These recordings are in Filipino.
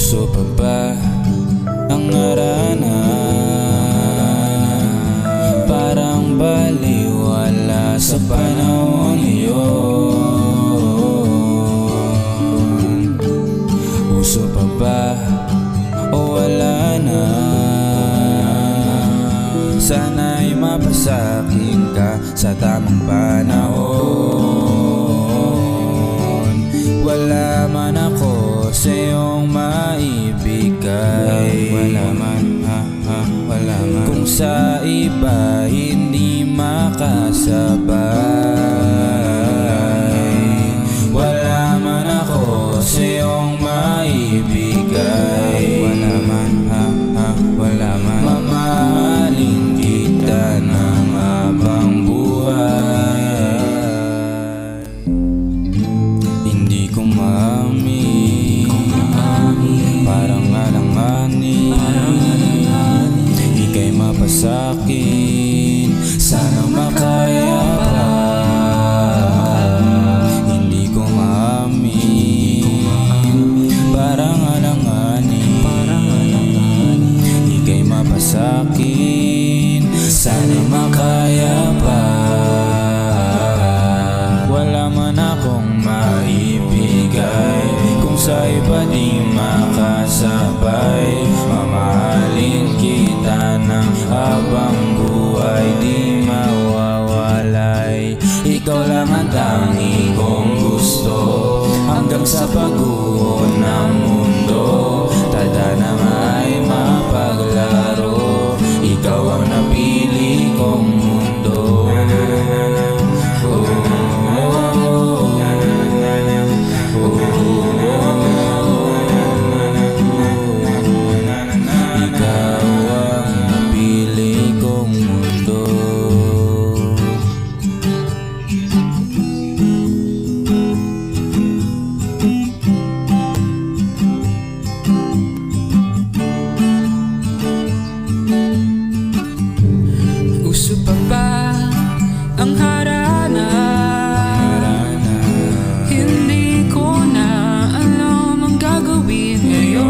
Uso pa ba ang arana? Parang baliwala sa panahon yun. Uso pa ba o wala na? Sana'y mapasakin ka sa tamang panahon. Wala man ako sa iyong maibigay. Wala man, wala man. Kung sa iba hindi makasabay. Wala man ako sa iyong maibigay. Wala man, wala man. Mamahalin kita ng habang buhay. Hindi ko maamin, parang alanganin. Ika'y mapasakin, sana makaya pa. Hindi ko maamin, parang alanganin. Ika'y mapasakin, sana makaya pa. Wala man akong maibigay, kung sa iba di makasabay. Mamahalin kita ng habang buhay, di mawawalay. Ikaw lang ang tangi kong gusto, hanggang sa pag-uho ng mundo. Tadhana ay mapaglaro, ikaw ang napili kong mundo. Uso pa ba ang harana? Hindi ko na alam ang gagawin ngayon.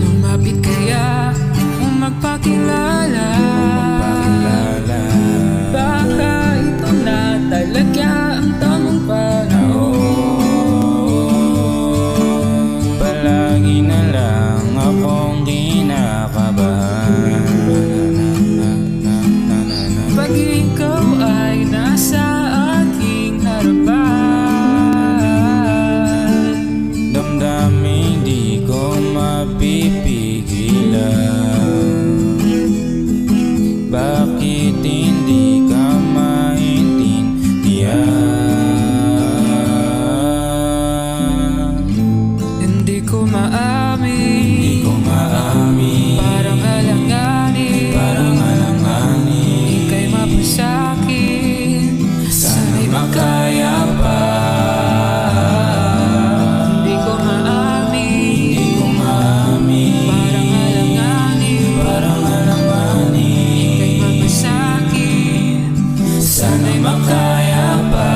Lumapit kaya o magpakilala? Baka ito na talaga ang tamang panahon. Palagi na lang akong kinakabahan pag ikaw ay nasa aking harapan. Damdamin di ko mapipigilan. Bakit hindi ka maintindihan? Hindi ko maamin, parang alanganin. Ika'y mapasakin, sana'y makaya pa. Hindi ko maamin, parang alanganin. Ika'y mapasakin, sana'y makaya pa.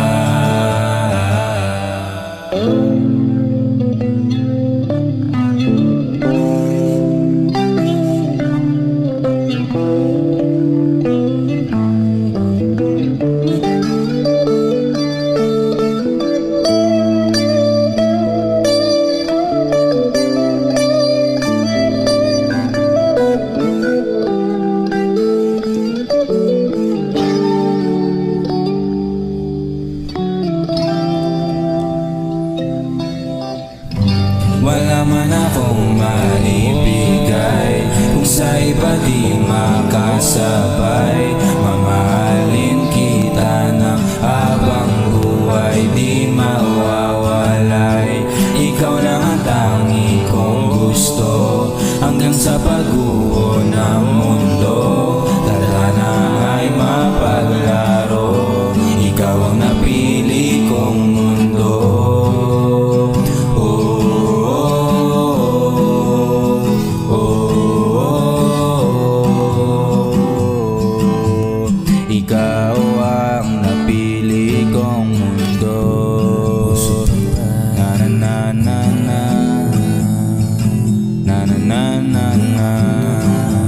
Wala man akong maibigay, kung sa iba di makasabay. Mamahalin kita ng habang buhay, di mawawalay. Ikaw lang ang tangi kong gusto, hanggang sa pag-uho ng mundo. Tadhana ay mapaglaro, ikaw ang napili kong mundo. na na na na.